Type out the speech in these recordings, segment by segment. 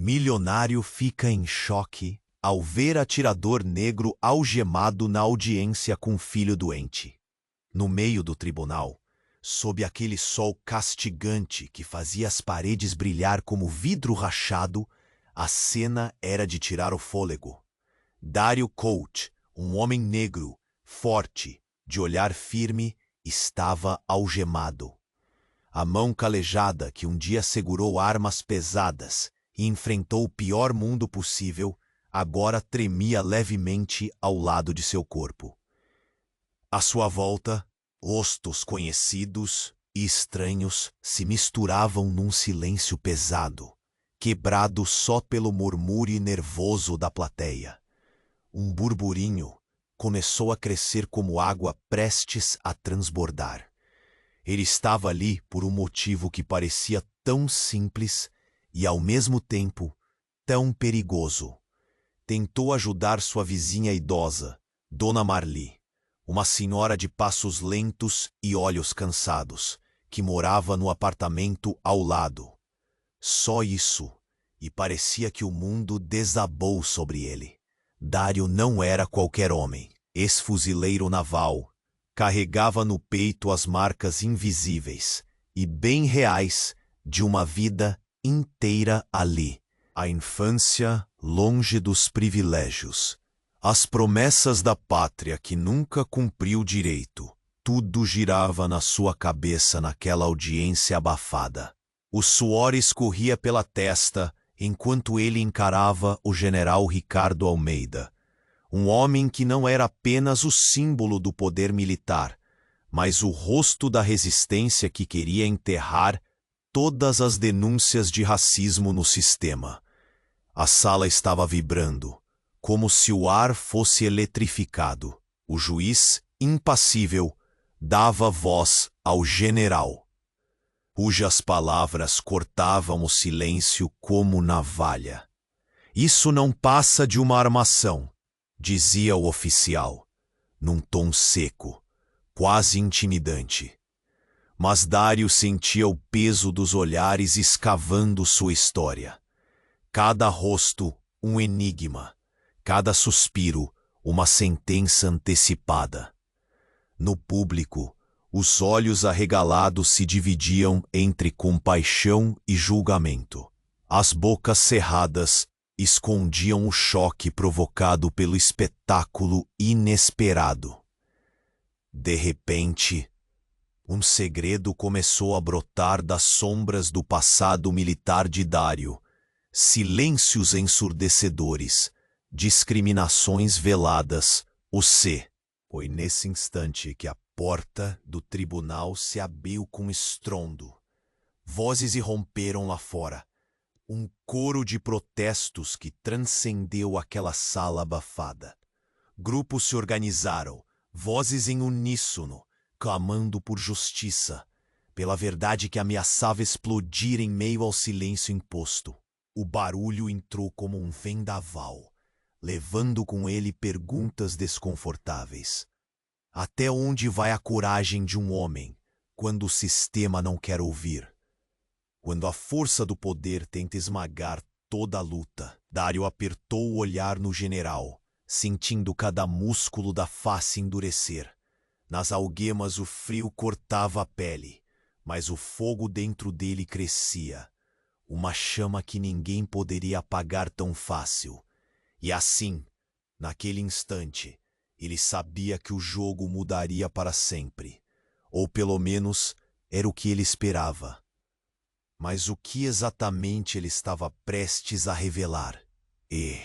Milionário fica em choque ao ver atirador negro algemado na audiência com filho doente. No meio do tribunal, sob aquele sol castigante que fazia as paredes brilhar como vidro rachado, a cena era de tirar o fôlego. Dario Colt, um homem negro, forte, de olhar firme, estava algemado. A mão calejada que um dia segurou armas pesadas e enfrentou o pior mundo possível, agora tremia levemente ao lado de seu corpo. À sua volta, rostos conhecidos e estranhos se misturavam num silêncio pesado, quebrado só pelo murmúrio nervoso da plateia. Um burburinho começou a crescer como água prestes a transbordar. Ele estava ali por um motivo que parecia tão simples e, ao mesmo tempo, tão perigoso. Tentou ajudar sua vizinha idosa, Dona Marli, uma senhora de passos lentos e olhos cansados, que morava no apartamento ao lado. Só isso, e parecia que o mundo desabou sobre ele. Dario não era qualquer homem. Ex-fuzileiro naval, carregava no peito as marcas invisíveis e bem reais de uma vida inteira ali. A infância longe dos privilégios, as promessas da pátria que nunca cumpriu direito, tudo girava na sua cabeça naquela audiência abafada. O suor escorria pela testa enquanto ele encarava o general Ricardo Almeida, um homem que não era apenas o símbolo do poder militar, mas o rosto da resistência que queria enterrar todas as denúncias de racismo no sistema. A sala estava vibrando, como se o ar fosse eletrificado. O juiz, impassível, dava voz ao general, cujas palavras cortavam o silêncio como navalha. Isso não passa de uma armação, dizia o oficial, num tom seco, quase intimidante. Mas Dario sentia o peso dos olhares escavando sua história. Cada rosto, um enigma. Cada suspiro, uma sentença antecipada. No público, os olhos arregalados se dividiam entre compaixão e julgamento. As bocas cerradas escondiam o choque provocado pelo espetáculo inesperado. De repente, um segredo começou a brotar das sombras do passado militar de Dario. Silêncios ensurdecedores, discriminações veladas, o C. Foi nesse instante que a porta do tribunal se abriu com estrondo. Vozes irromperam lá fora. Um coro de protestos que transcendeu aquela sala abafada. Grupos se organizaram, vozes em uníssono, clamando por justiça, pela verdade que ameaçava explodir em meio ao silêncio imposto. O barulho entrou como um vendaval, levando com ele perguntas desconfortáveis. Até onde vai a coragem de um homem quando o sistema não quer ouvir? Quando a força do poder tenta esmagar toda a luta? Dario apertou o olhar no general, sentindo cada músculo da face endurecer. Nas algemas o frio cortava a pele, mas o fogo dentro dele crescia. Uma chama que ninguém poderia apagar tão fácil. E assim, naquele instante, ele sabia que o jogo mudaria para sempre. Ou pelo menos era o que ele esperava. Mas o que exatamente ele estava prestes a revelar? E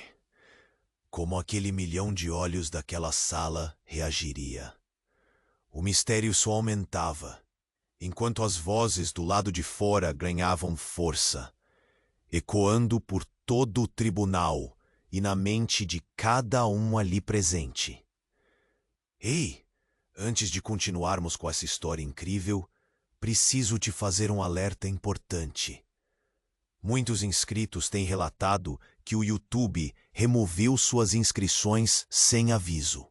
como aquele milhão de olhos daquela sala reagiria? O mistério só aumentava, enquanto as vozes do lado de fora ganhavam força, ecoando por todo o tribunal e na mente de cada um ali presente. Ei, antes de continuarmos com essa história incrível, preciso te fazer um alerta importante. Muitos inscritos têm relatado que o YouTube removeu suas inscrições sem aviso.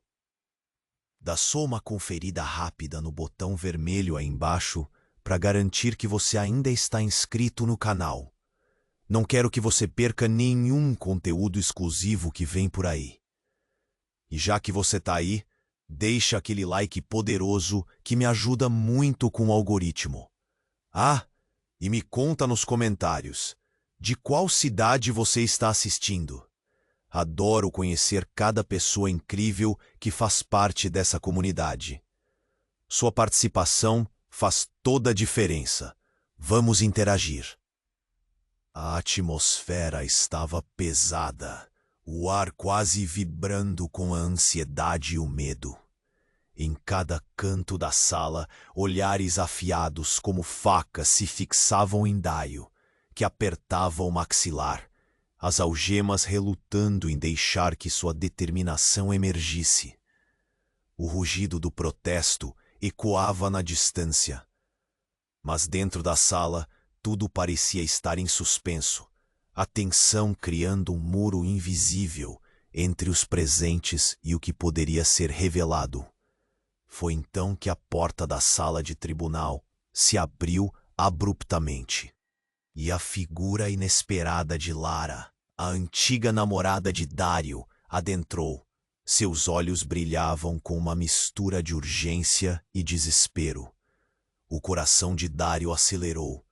Dá só uma conferida rápida no botão vermelho aí embaixo para garantir que você ainda está inscrito no canal. Não quero que você perca nenhum conteúdo exclusivo que vem por aí. E já que você tá aí, deixa aquele like poderoso que me ajuda muito com o algoritmo. Ah, e me conta nos comentários, de qual cidade você está assistindo? Adoro conhecer cada pessoa incrível que faz parte dessa comunidade. Sua participação faz toda a diferença. Vamos interagir. A atmosfera estava pesada, o ar quase vibrando com a ansiedade e o medo. Em cada canto da sala, olhares afiados como facas se fixavam em Dario, que apertava o maxilar, as algemas relutando em deixar que sua determinação emergisse. O rugido do protesto ecoava na distância. Mas dentro da sala, tudo parecia estar em suspenso, a tensão criando um muro invisível entre os presentes e o que poderia ser revelado. Foi então que a porta da sala de tribunal se abriu abruptamente. E a figura inesperada de Lara, a antiga namorada de Dario, adentrou. Seus olhos brilhavam com uma mistura de urgência e desespero. O coração de Dario acelerou.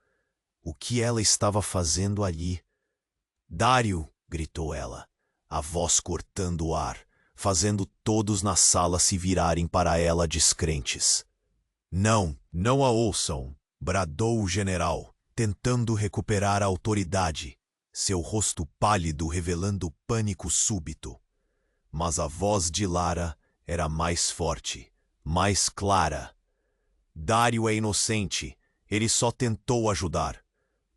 O que ela estava fazendo ali? Dario! Gritou ela, a voz cortando o ar, fazendo todos na sala se virarem para ela descrentes. Não, não a ouçam! Bradou o general, tentando recuperar a autoridade, seu rosto pálido revelando pânico súbito. Mas a voz de Lara era mais forte, mais clara. Dario é inocente, ele só tentou ajudar.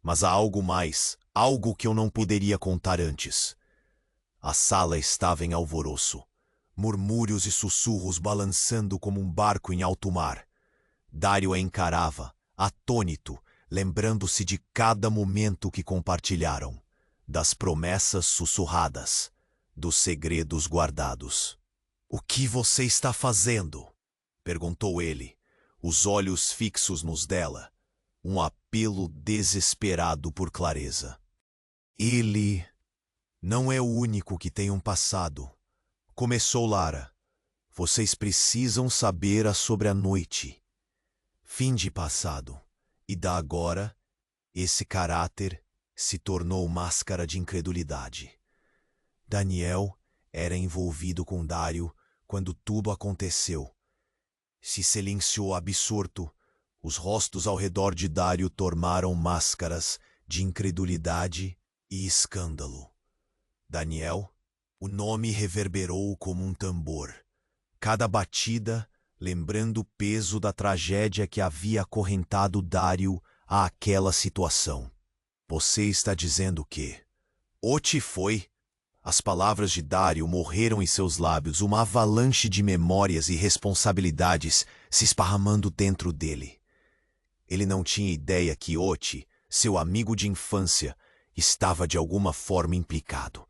Mas há algo mais, algo que eu não poderia contar antes. A sala estava em alvoroço, murmúrios e sussurros balançando como um barco em alto mar. Dario a encarava, atônito, lembrando-se de cada momento que compartilharam, das promessas sussurradas, dos segredos guardados. "O que você está fazendo?" perguntou ele, os olhos fixos nos dela, um apelo desesperado por clareza. "Ele não é o único que tem um passado", começou Lara. "Vocês precisam saber sobre a noite. Fim de passado. E da agora, esse caráter se tornou máscara de incredulidade. Daniel era envolvido com Dario quando tudo aconteceu. Se silenciou absorto. Os rostos ao redor de Dario tomaram máscaras de incredulidade e escândalo. Daniel, o nome reverberou como um tambor. Cada batida lembrando o peso da tragédia que havia acorrentado Dario àquela situação. "Você está dizendo que Oti foi?" As palavras de Dario morreram em seus lábios, uma avalanche de memórias e responsabilidades se esparramando dentro dele. Ele não tinha ideia que Oti, seu amigo de infância, estava de alguma forma implicado.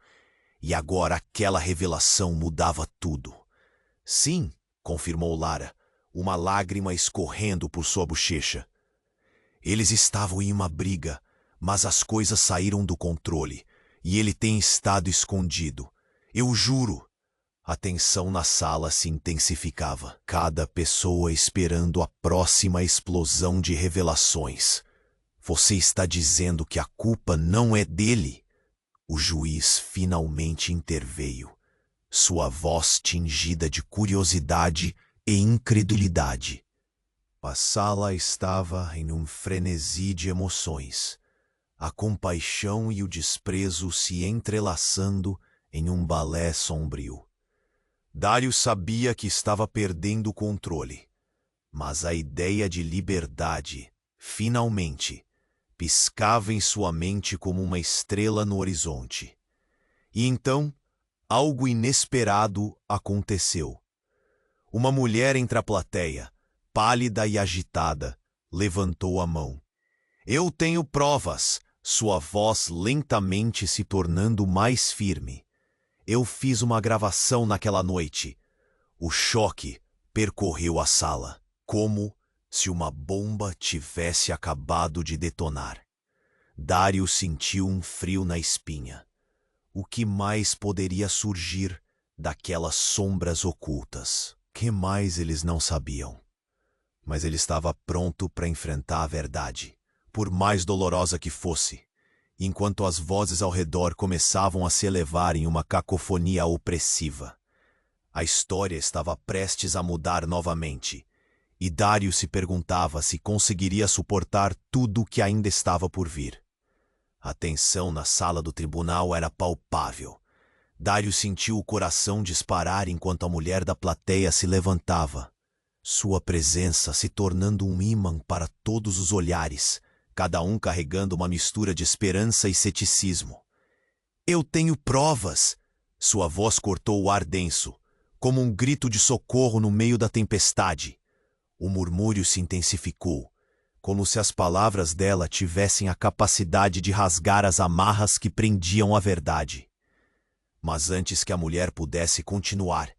E agora aquela revelação mudava tudo. "Sim", confirmou Lara, uma lágrima escorrendo por sua bochecha. "Eles estavam em uma briga, mas as coisas saíram do controle, e ele tem estado escondido. Eu juro." A tensão na sala se intensificava, cada pessoa esperando a próxima explosão de revelações. "Você está dizendo que a culpa não é dele?" O juiz finalmente interveio, sua voz tingida de curiosidade e incredulidade. A sala estava em um frenesi de emoções, a compaixão e o desprezo se entrelaçando em um balé sombrio. Dario sabia que estava perdendo o controle, mas a ideia de liberdade, finalmente, piscava em sua mente como uma estrela no horizonte. E então, algo inesperado aconteceu. Uma mulher entre a plateia, pálida e agitada, levantou a mão. "Eu tenho provas", sua voz lentamente se tornando mais firme. "Eu fiz uma gravação naquela noite." O choque percorreu a sala, como se uma bomba tivesse acabado de detonar. Dário sentiu um frio na espinha. O que mais poderia surgir daquelas sombras ocultas? Que mais eles não sabiam? Mas ele estava pronto para enfrentar a verdade, por mais dolorosa que fosse, enquanto as vozes ao redor começavam a se elevar em uma cacofonia opressiva. A história estava prestes a mudar novamente, e Dário se perguntava se conseguiria suportar tudo o que ainda estava por vir. A tensão na sala do tribunal era palpável. Dário sentiu o coração disparar enquanto a mulher da plateia se levantava, sua presença se tornando um ímã para todos os olhares, cada um carregando uma mistura de esperança e ceticismo. "Eu tenho provas!" Sua voz cortou o ar denso, como um grito de socorro no meio da tempestade. O murmúrio se intensificou, como se as palavras dela tivessem a capacidade de rasgar as amarras que prendiam a verdade. Mas antes que a mulher pudesse continuar,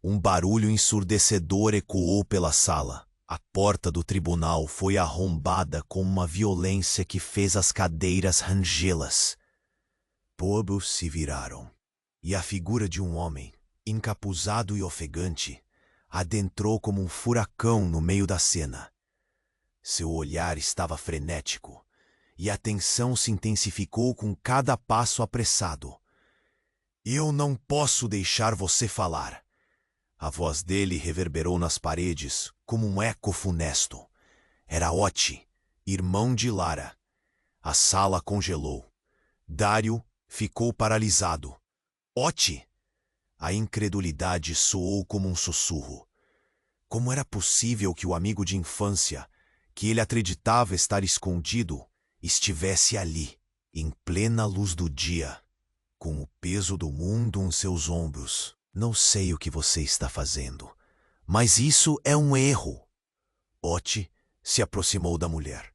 um barulho ensurdecedor ecoou pela sala. A porta do tribunal foi arrombada com uma violência que fez as cadeiras rangê-las. Todos se viraram, e a figura de um homem, encapuzado e ofegante, adentrou como um furacão no meio da cena. Seu olhar estava frenético, e a tensão se intensificou com cada passo apressado. "Eu não posso deixar você falar." A voz dele reverberou nas paredes como um eco funesto. Era Oti, irmão de Lara. A sala congelou. Dário ficou paralisado. "Oti!" A incredulidade soou como um sussurro. Como era possível que o amigo de infância, que ele acreditava estar escondido, estivesse ali, em plena luz do dia, com o peso do mundo em seus ombros? "Não sei o que você está fazendo, mas isso é um erro." Oti se aproximou da mulher.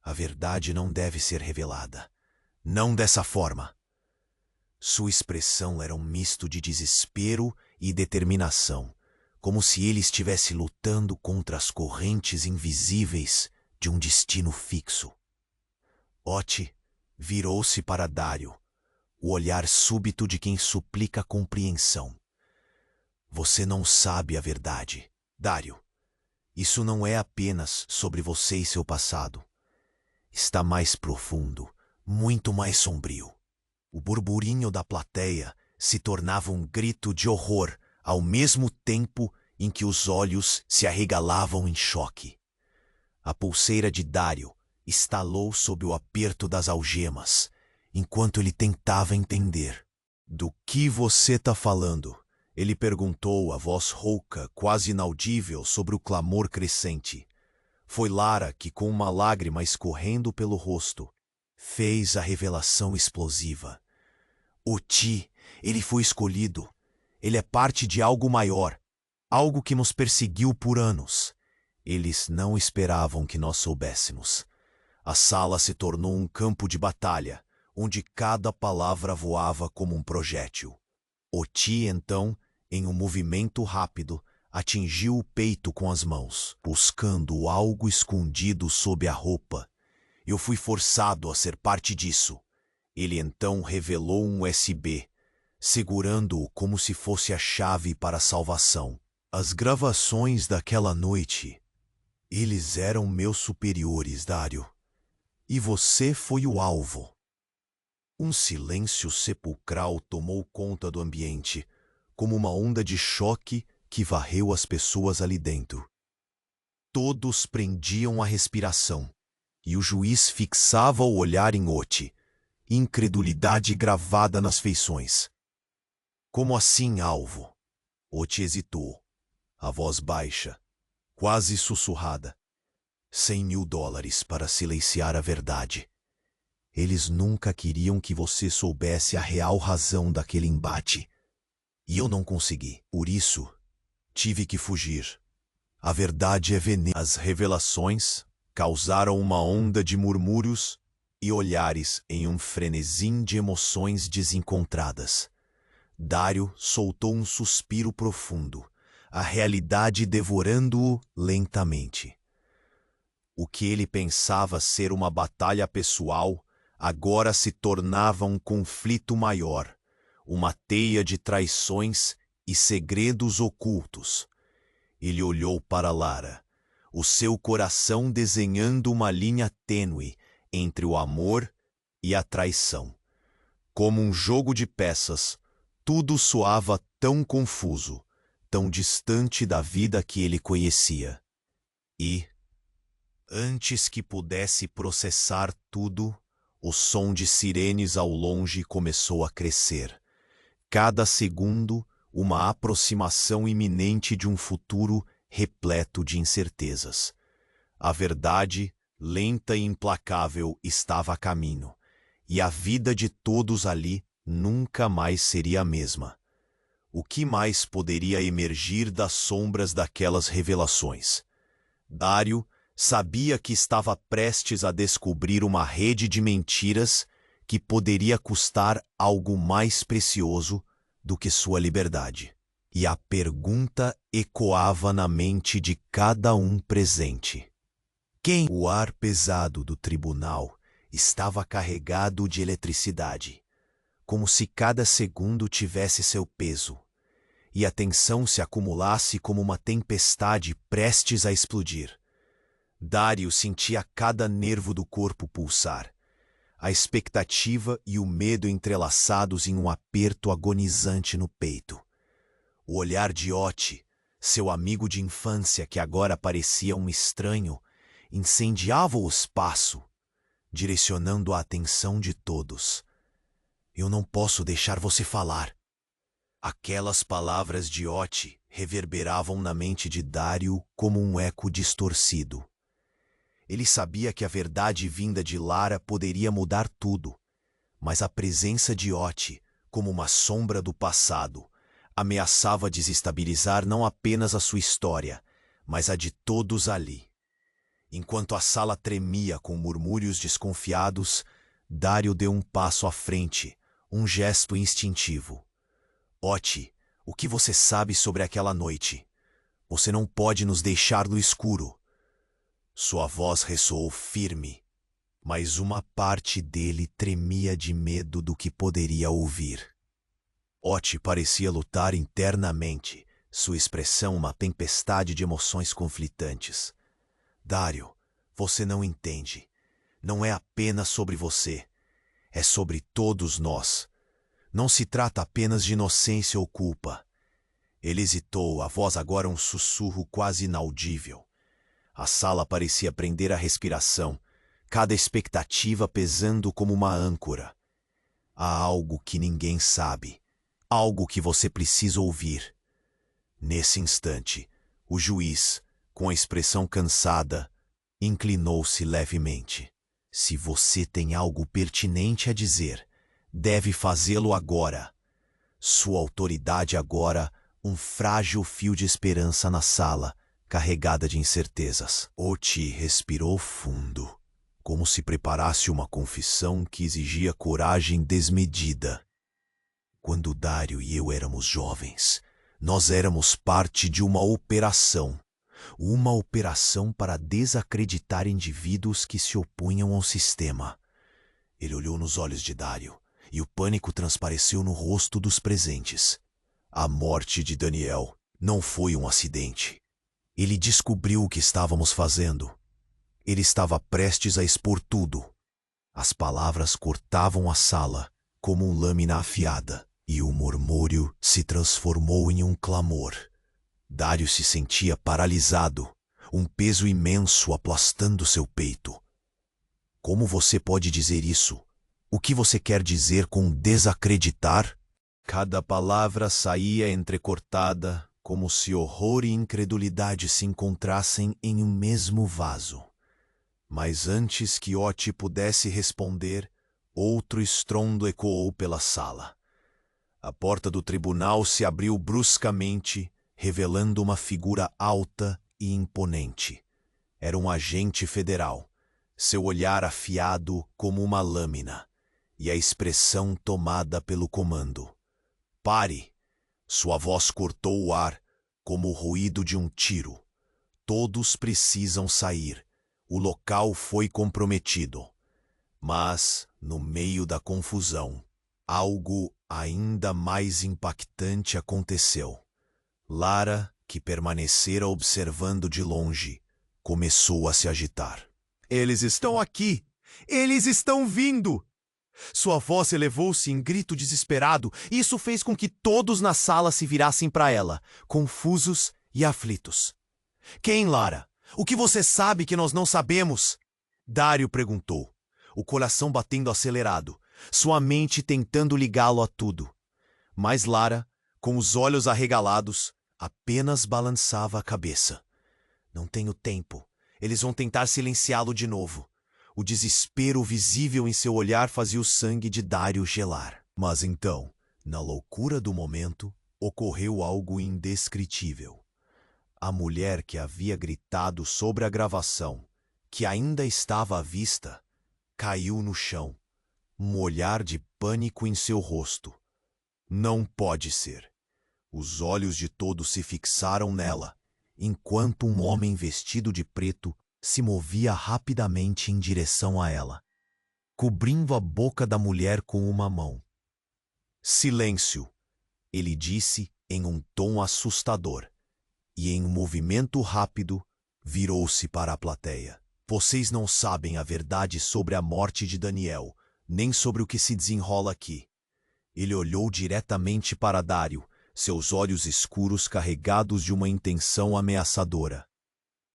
"A verdade não deve ser revelada. Não dessa forma." Sua expressão era um misto de desespero e determinação, como se ele estivesse lutando contra as correntes invisíveis de um destino fixo. Oti virou-se para Dário, o olhar súbito de quem suplica compreensão. "Você não sabe a verdade, Dário. Isso não é apenas sobre você e seu passado. Está mais profundo, muito mais sombrio." O burburinho da plateia se tornava um grito de horror ao mesmo tempo em que os olhos se arregalavam em choque. A pulseira de Dário estalou sob o aperto das algemas, enquanto ele tentava entender. "Do que você está falando?" Ele perguntou, a voz rouca, quase inaudível sobre o clamor crescente. Foi Lara que, com uma lágrima escorrendo pelo rosto, fez a revelação explosiva. "Oti, ele foi escolhido. Ele é parte de algo maior, algo que nos perseguiu por anos. Eles não esperavam que nós soubéssemos." A sala se tornou um campo de batalha, onde cada palavra voava como um projétil. Oti, então, em um movimento rápido, atingiu o peito com as mãos, buscando algo escondido sob a roupa. "Eu fui forçado a ser parte disso." Ele então revelou um USB, segurando-o como se fosse a chave para a salvação. "As gravações daquela noite. Eles eram meus superiores, Dário. E você foi o alvo." Um silêncio sepulcral tomou conta do ambiente, como uma onda de choque que varreu as pessoas ali dentro. Todos prendiam a respiração, e o juiz fixava o olhar em Oti, incredulidade gravada nas feições. "Como assim, alvo?" Oti hesitou, a voz baixa, quase sussurrada. $100.000 para silenciar a verdade. Eles nunca queriam que você soubesse a real razão daquele embate. E eu não consegui. Por isso, tive que fugir. A verdade é veneno." As revelações causaram uma onda de murmúrios e olhares em um frenesim de emoções desencontradas. Dário soltou um suspiro profundo, a realidade devorando-o lentamente. O que ele pensava ser uma batalha pessoal, agora se tornava um conflito maior, uma teia de traições e segredos ocultos. Ele olhou para Lara, o seu coração desenhando uma linha tênue entre o amor e a traição. Como um jogo de peças, tudo soava tão confuso, tão distante da vida que ele conhecia. E, antes que pudesse processar tudo, o som de sirenes ao longe começou a crescer. Cada segundo, uma aproximação iminente de um futuro repleto de incertezas. A verdade, lenta e implacável, estava a caminho, e a vida de todos ali nunca mais seria a mesma. O que mais poderia emergir das sombras daquelas revelações? Dário sabia que estava prestes a descobrir uma rede de mentiras que poderia custar algo mais precioso do que sua liberdade. E a pergunta ecoava na mente de cada um presente. Quem? O ar pesado do tribunal estava carregado de eletricidade, como se cada segundo tivesse seu peso, e a tensão se acumulasse como uma tempestade prestes a explodir. Dário sentia cada nervo do corpo pulsar, a expectativa e o medo entrelaçados em um aperto agonizante no peito. O olhar de Oti, seu amigo de infância que agora parecia um estranho, incendiava o espaço, direcionando a atenção de todos. Eu não posso deixar você falar. Aquelas palavras de Oti reverberavam na mente de Dário como um eco distorcido. Ele sabia que a verdade vinda de Lara poderia mudar tudo, mas a presença de Oti, como uma sombra do passado, ameaçava desestabilizar não apenas a sua história, mas a de todos ali. Enquanto a sala tremia com murmúrios desconfiados, Dário deu um passo à frente, um gesto instintivo. Oti, o que você sabe sobre aquela noite? Você não pode nos deixar no escuro. Sua voz ressoou firme, mas uma parte dele tremia de medo do que poderia ouvir. Oti parecia lutar internamente, sua expressão uma tempestade de emoções conflitantes. Dário, você não entende. Não é apenas sobre você. É sobre todos nós. Não se trata apenas de inocência ou culpa. Ele hesitou, a voz agora um sussurro quase inaudível. A sala parecia prender a respiração, cada expectativa pesando como uma âncora. Há algo que ninguém sabe, algo que você precisa ouvir. Nesse instante, o juiz, com a expressão cansada, inclinou-se levemente. Se você tem algo pertinente a dizer, deve fazê-lo agora. Sua autoridade agora, um frágil fio de esperança na sala, carregada de incertezas. Oti respirou fundo, como se preparasse uma confissão que exigia coragem desmedida. Quando Dário e eu éramos jovens, nós éramos parte de uma operação para desacreditar indivíduos que se opunham ao sistema. Ele olhou nos olhos de Dário, e o pânico transpareceu no rosto dos presentes. A morte de Daniel não foi um acidente. Ele descobriu o que estávamos fazendo. Ele estava prestes a expor tudo. As palavras cortavam a sala, como lâmina afiada, e o murmúrio se transformou em um clamor. Dário se sentia paralisado, um peso imenso aplastando seu peito. Como você pode dizer isso? O que você quer dizer com desacreditar? Cada palavra saía entrecortada, como se horror e incredulidade se encontrassem em um mesmo vaso. Mas antes que Oti pudesse responder, outro estrondo ecoou pela sala. A porta do tribunal se abriu bruscamente, revelando uma figura alta e imponente. Era um agente federal, seu olhar afiado como uma lâmina, e a expressão tomada pelo comando. Pare! Sua voz cortou o ar, como o ruído de um tiro. Todos precisam sair. O local foi comprometido. Mas, no meio da confusão, algo ainda mais impactante aconteceu. Lara, que permanecera observando de longe, começou a se agitar. Eles estão aqui! Eles estão vindo! Sua voz elevou-se em grito desesperado, e isso fez com que todos na sala se virassem para ela, confusos e aflitos. Quem, Lara? O que você sabe que nós não sabemos? Dário perguntou, o coração batendo acelerado, sua mente tentando ligá-lo a tudo. Mas Lara, com os olhos arregalados, apenas balançava a cabeça. Não tenho tempo. Eles vão tentar silenciá-lo de novo. O desespero visível em seu olhar fazia o sangue de Dário gelar. Mas então, na loucura do momento, ocorreu algo indescritível. A mulher que havia gritado sobre a gravação, que ainda estava à vista, caiu no chão, um olhar de pânico em seu rosto. Não pode ser. Os olhos de todos se fixaram nela, enquanto um homem vestido de preto se movia rapidamente em direção a ela, cobrindo a boca da mulher com uma mão. Silêncio, ele disse em um tom assustador, e em um movimento rápido virou-se para a plateia. Vocês não sabem a verdade sobre a morte de Daniel, nem sobre o que se desenrola aqui. Ele olhou diretamente para Dário, seus olhos escuros carregados de uma intenção ameaçadora.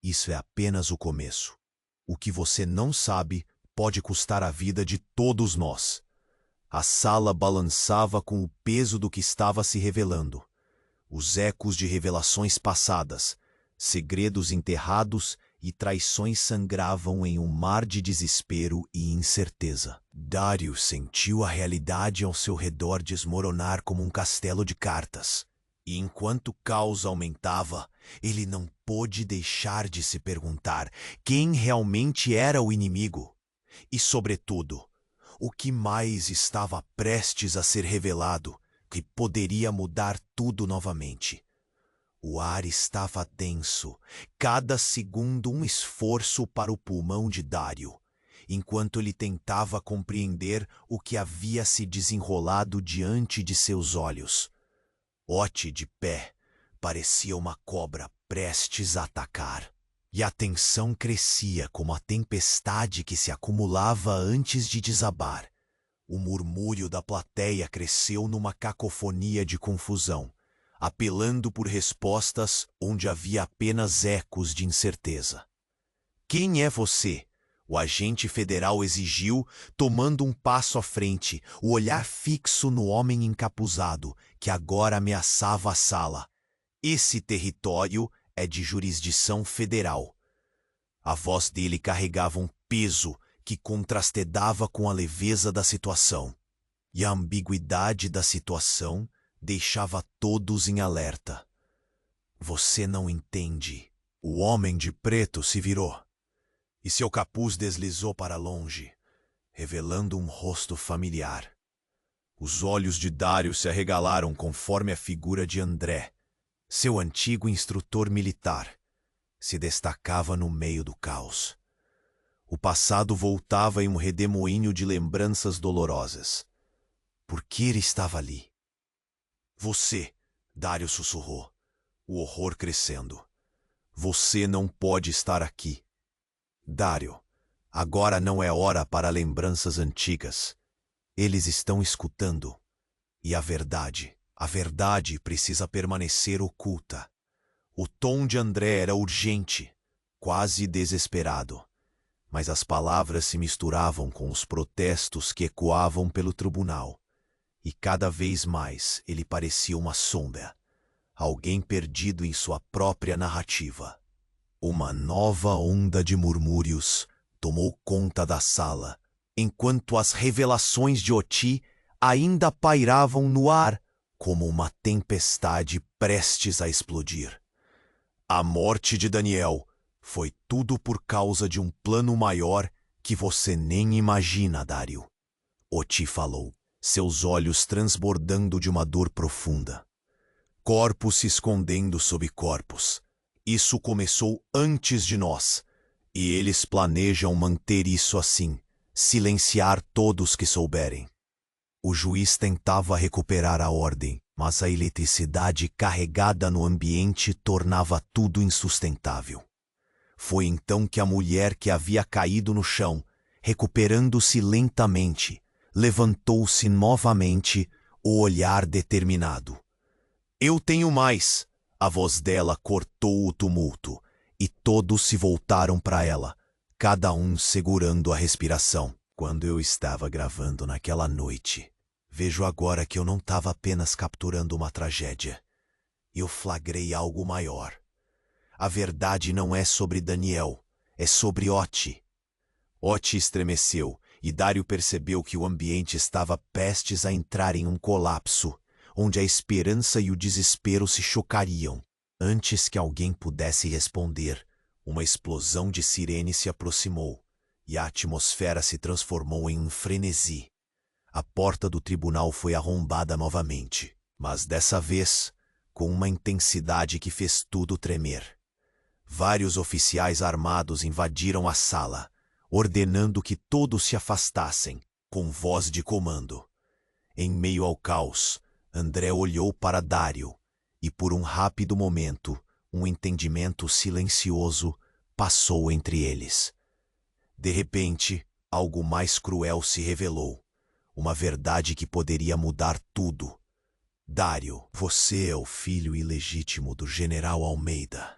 Isso é apenas o começo. O que você não sabe pode custar a vida de todos nós. A sala balançava com o peso do que estava se revelando. Os ecos de revelações passadas, segredos enterrados e traições sangravam em um mar de desespero e incerteza. Dário sentiu a realidade ao seu redor desmoronar como um castelo de cartas. E enquanto o caos aumentava, ele não pôde deixar de se perguntar quem realmente era o inimigo. E, sobretudo, o que mais estava prestes a ser revelado que poderia mudar tudo novamente. O ar estava denso, cada segundo um esforço para o pulmão de Dário, enquanto ele tentava compreender o que havia se desenrolado diante de seus olhos. Oti, de pé, parecia uma cobra prestes a atacar, e a tensão crescia como a tempestade que se acumulava antes de desabar. O murmúrio da plateia cresceu numa cacofonia de confusão, apelando por respostas onde havia apenas ecos de incerteza. Quem é você? O agente federal exigiu, tomando um passo à frente, o olhar fixo no homem encapuzado, que agora ameaçava a sala. Esse território é de jurisdição federal. A voz dele carregava um peso que contrastedava com a leveza da situação. E a ambiguidade da situação deixava todos em alerta. Você não entende. O homem de preto se virou, e seu capuz deslizou para longe, revelando um rosto familiar. Os olhos de Dário se arregalaram conforme a figura de André, seu antigo instrutor militar, se destacava no meio do caos. O passado voltava em um redemoinho de lembranças dolorosas. Por que ele estava ali? Você, Dário sussurrou, o horror crescendo. Você não pode estar aqui. Dário, agora não é hora para lembranças antigas. Eles estão escutando. E a verdade precisa permanecer oculta. O tom de André era urgente, quase desesperado. Mas as palavras se misturavam com os protestos que ecoavam pelo tribunal. E cada vez mais ele parecia uma sombra, alguém perdido em sua própria narrativa. Uma nova onda de murmúrios tomou conta da sala, enquanto as revelações de Oti ainda pairavam no ar como uma tempestade prestes a explodir. A morte de Daniel foi tudo por causa de um plano maior que você nem imagina, Dário. Oti falou, seus olhos transbordando de uma dor profunda. Corpos se escondendo sob corpos. Isso começou antes de nós. E eles planejam manter isso assim, silenciar todos que souberem. O juiz tentava recuperar a ordem, mas a eletricidade carregada no ambiente tornava tudo insustentável. Foi então que a mulher que havia caído no chão, recuperando-se lentamente, levantou-se novamente, o olhar determinado. Eu tenho mais! A voz dela cortou o tumulto, e todos se voltaram para ela, cada um segurando a respiração. Quando eu estava gravando naquela noite, vejo agora que eu não estava apenas capturando uma tragédia. Eu flagrei algo maior. A verdade não é sobre Daniel, é sobre Oti. Oti estremeceu, e Dário percebeu que o ambiente estava prestes a entrar em um colapso, onde a esperança e o desespero se chocariam. Antes que alguém pudesse responder, uma explosão de sirene se aproximou, e a atmosfera se transformou em um frenesi. A porta do tribunal foi arrombada novamente, mas dessa vez, com uma intensidade que fez tudo tremer. Vários oficiais armados invadiram a sala, ordenando que todos se afastassem, com voz de comando. Em meio ao caos, André olhou para Dário, e por um rápido momento, um entendimento silencioso passou entre eles. De repente, algo mais cruel se revelou, uma verdade que poderia mudar tudo. Dário, você é o filho ilegítimo do general Almeida.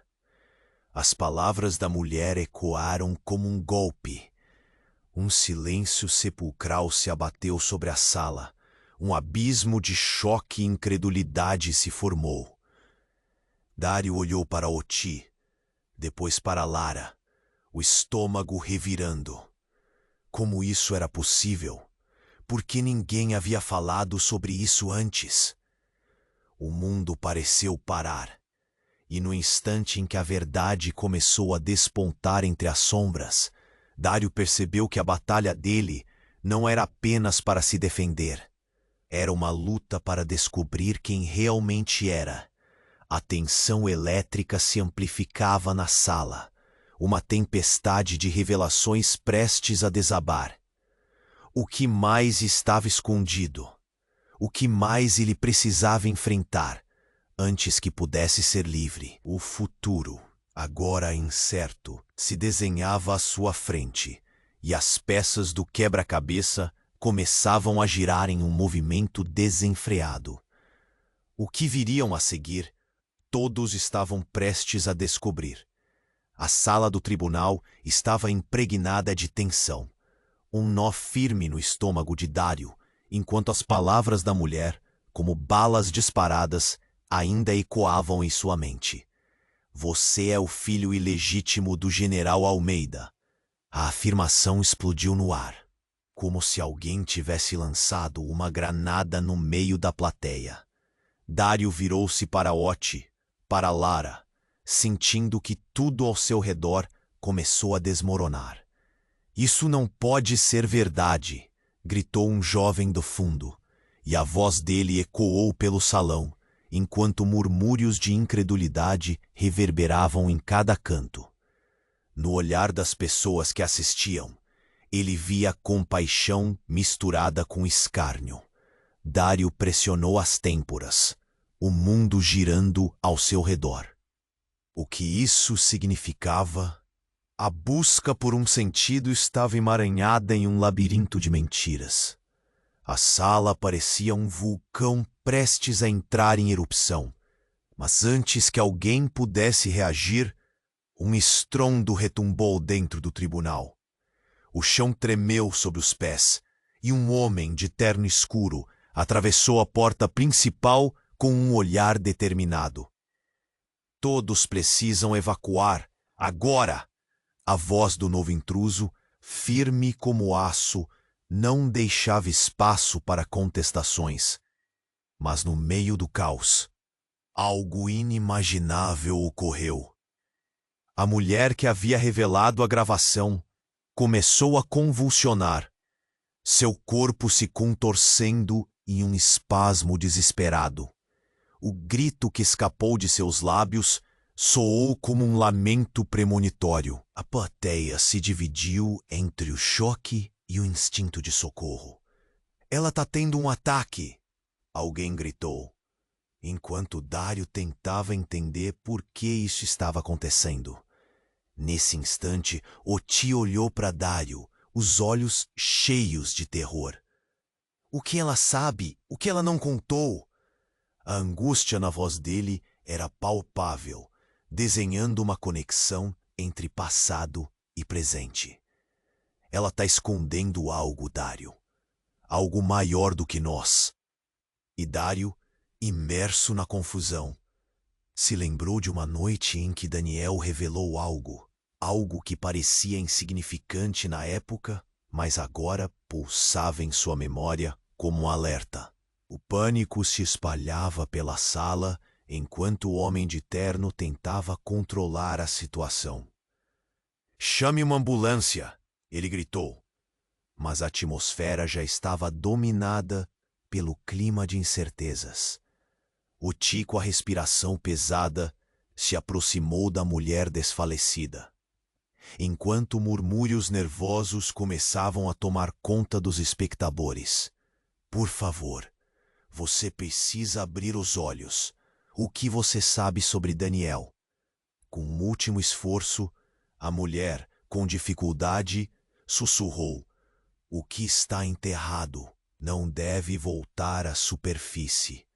As palavras da mulher ecoaram como um golpe. Um silêncio sepulcral se abateu sobre a sala. Um abismo de choque e incredulidade se formou. Dário olhou para Oti, depois para Lara, o estômago revirando. Como isso era possível? Por que ninguém havia falado sobre isso antes? O mundo pareceu parar, e no instante em que a verdade começou a despontar entre as sombras, Dário percebeu que a batalha dele não era apenas para se defender. Era uma luta para descobrir quem realmente era. A tensão elétrica se amplificava na sala, uma tempestade de revelações prestes a desabar. O que mais estava escondido? O que mais ele precisava enfrentar antes que pudesse ser livre? O futuro, agora incerto, se desenhava à sua frente, e as peças do quebra-cabeça começavam a girar em um movimento desenfreado. O que viriam a seguir? Todos estavam prestes a descobrir. A sala do tribunal estava impregnada de tensão. Um nó firme no estômago de Dário, enquanto as palavras da mulher, como balas disparadas, ainda ecoavam em sua mente. Você é o filho ilegítimo do general Almeida. A afirmação explodiu no ar, como se alguém tivesse lançado uma granada no meio da plateia. Dário virou-se para Oti, para Lara, sentindo que tudo ao seu redor começou a desmoronar. Isso não pode ser verdade, gritou um jovem do fundo, e a voz dele ecoou pelo salão, enquanto murmúrios de incredulidade reverberavam em cada canto. No olhar das pessoas que assistiam, ele via compaixão misturada com escárnio. Dário pressionou as têmporas, o mundo girando ao seu redor. O que isso significava? A busca por um sentido estava emaranhada em um labirinto de mentiras. A sala parecia um vulcão prestes a entrar em erupção. Mas antes que alguém pudesse reagir, um estrondo retumbou dentro do tribunal. O chão tremeu sob os pés, e um homem de terno escuro atravessou a porta principal com um olhar determinado. Todos precisam evacuar, agora! A voz do novo intruso, firme como aço, não deixava espaço para contestações. Mas no meio do caos, algo inimaginável ocorreu. A mulher que havia revelado a gravação começou a convulsionar, seu corpo se contorcendo em um espasmo desesperado. O grito que escapou de seus lábios Soou como um lamento premonitório. A plateia se dividiu entre o choque e o instinto de socorro. Ela tá tendo um ataque! Alguém gritou, enquanto Dário tentava entender por que isso estava acontecendo. Nesse instante, Oti olhou para Dário, os olhos cheios de terror. O que ela sabe? O que ela não contou? A angústia na voz dele era palpável, desenhando uma conexão entre passado e presente. Ela está escondendo algo, Dário. Algo maior do que nós. E Dário, imerso na confusão, se lembrou de uma noite em que Daniel revelou algo que parecia insignificante na época, mas agora pulsava em sua memória como um alerta. O pânico se espalhava pela sala enquanto o homem de terno tentava controlar a situação. "Chame uma ambulância!" ele gritou. Mas a atmosfera já estava dominada pelo clima de incertezas. Oti, com a respiração pesada, se aproximou da mulher desfalecida, enquanto murmúrios nervosos começavam a tomar conta dos espectadores. "Por favor, você precisa abrir os olhos. O que você sabe sobre Daniel?" Com um último esforço, a mulher, com dificuldade, sussurrou: "O que está enterrado não deve voltar à superfície."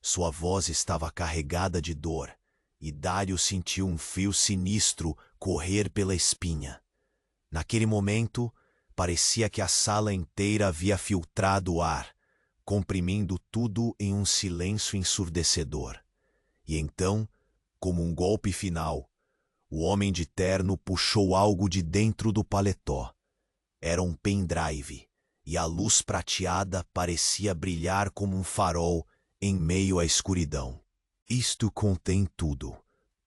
Sua voz estava carregada de dor, e Dário sentiu um frio sinistro correr pela espinha. Naquele momento, parecia que a sala inteira havia filtrado ar, comprimindo tudo em um silêncio ensurdecedor. E então, como um golpe final, o homem de terno puxou algo de dentro do paletó. Era um pendrive, e a luz prateada parecia brilhar como um farol em meio à escuridão. "Isto contém tudo,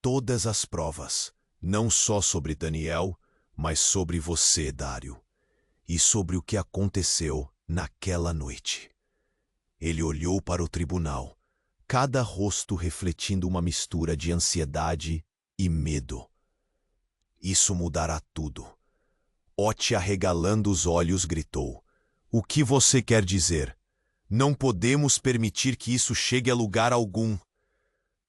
todas as provas, não só sobre Daniel, mas sobre você, Dário, e sobre o que aconteceu naquela noite." Ele olhou para o tribunal, cada rosto refletindo uma mistura de ansiedade e medo. "Isso mudará tudo." Oti, arregalando os olhos, gritou: "O que você quer dizer? Não podemos permitir que isso chegue a lugar algum."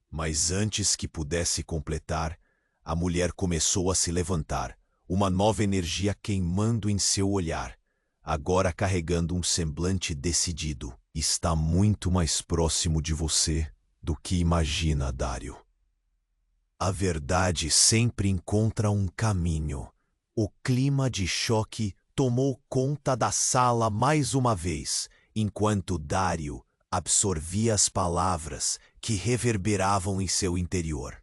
Mas antes que pudesse completar, a mulher começou a se levantar, uma nova energia queimando em seu olhar, agora carregando um semblante decidido. "Está muito mais próximo de você do que imagina, Dário. A verdade sempre encontra um caminho." O clima de choque tomou conta da sala mais uma vez, enquanto Dário absorvia as palavras que reverberavam em seu interior.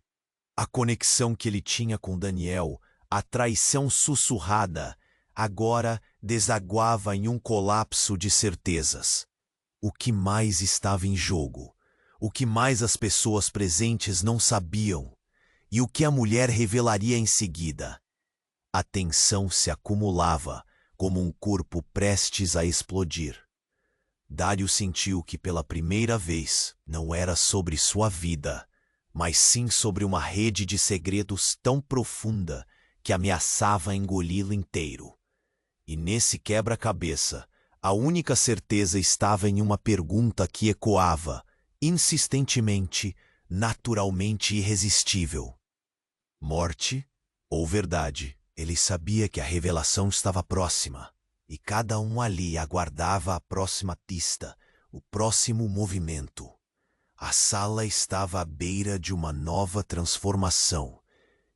A conexão que ele tinha com Daniel, a traição sussurrada, agora desaguava em um colapso de certezas. O que mais estava em jogo? O que mais as pessoas presentes não sabiam? E o que a mulher revelaria em seguida? A tensão se acumulava como um corpo prestes a explodir. Dário sentiu que pela primeira vez não era sobre sua vida, mas sim sobre uma rede de segredos tão profunda que ameaçava engoli-lo inteiro. E nesse quebra-cabeça, a única certeza estava em uma pergunta que ecoava, insistentemente, naturalmente irresistível: morte ou verdade? Ele sabia que a revelação estava próxima, e cada um ali aguardava a próxima pista, o próximo movimento. A sala estava à beira de uma nova transformação,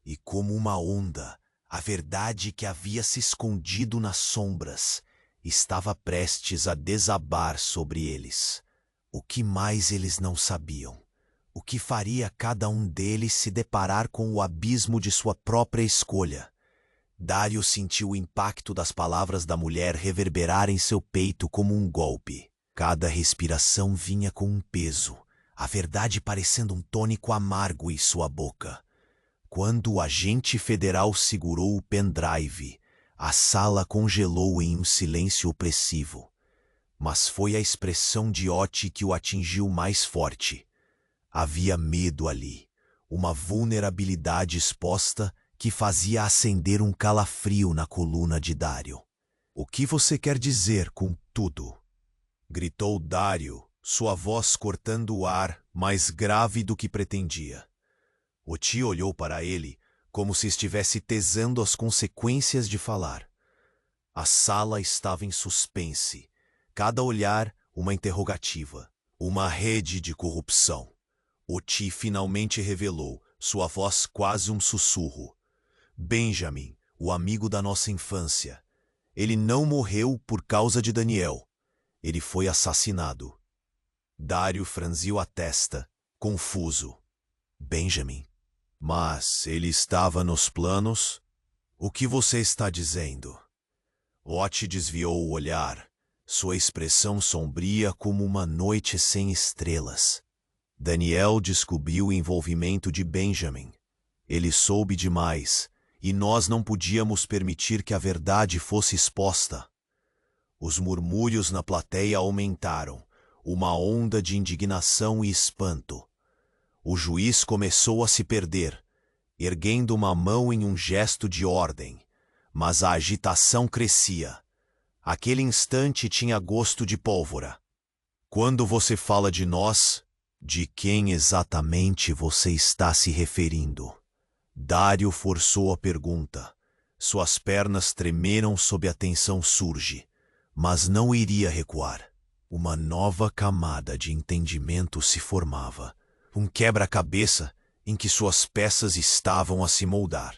e como uma onda, a verdade que havia se escondido nas sombras estava prestes a desabar sobre eles. O que mais eles não sabiam? O que faria cada um deles se deparar com o abismo de sua própria escolha? Dário sentiu o impacto das palavras da mulher reverberar em seu peito como um golpe. Cada respiração vinha com um peso, a verdade parecendo um tônico amargo em sua boca. Quando o agente federal segurou o pendrive, a sala congelou em um silêncio opressivo. Mas foi a expressão de Oti que o atingiu mais forte. Havia medo ali, uma vulnerabilidade exposta que fazia acender um calafrio na coluna de Dário. "O que você quer dizer com tudo?" gritou Dário, sua voz cortando o ar, mais grave do que pretendia. Oti olhou para ele como se estivesse tesando as consequências de falar. A sala estava em suspense, cada olhar uma interrogativa, uma rede de corrupção. Oti finalmente revelou, sua voz quase um sussurro. "Benjamin, o amigo da nossa infância. Ele não morreu por causa de Daniel. Ele foi assassinado." Dário franziu a testa, confuso. "Benjamin? Mas ele estava nos planos? O que você está dizendo?" Oti desviou o olhar, sua expressão sombria como uma noite sem estrelas. Daniel descobriu o envolvimento de Benjamin. Ele soube demais, e nós não podíamos permitir que a verdade fosse exposta. Os murmúrios na plateia aumentaram, uma onda de indignação e espanto. O juiz começou a se perder, erguendo uma mão em um gesto de ordem, mas a agitação crescia. Aquele instante tinha gosto de pólvora. "Quando você fala de nós, de quem exatamente você está se referindo?" Dário forçou a pergunta. Suas pernas tremeram sob a tensão surge, mas não iria recuar. Uma nova camada de entendimento se formava, um quebra-cabeça em que suas peças estavam a se moldar.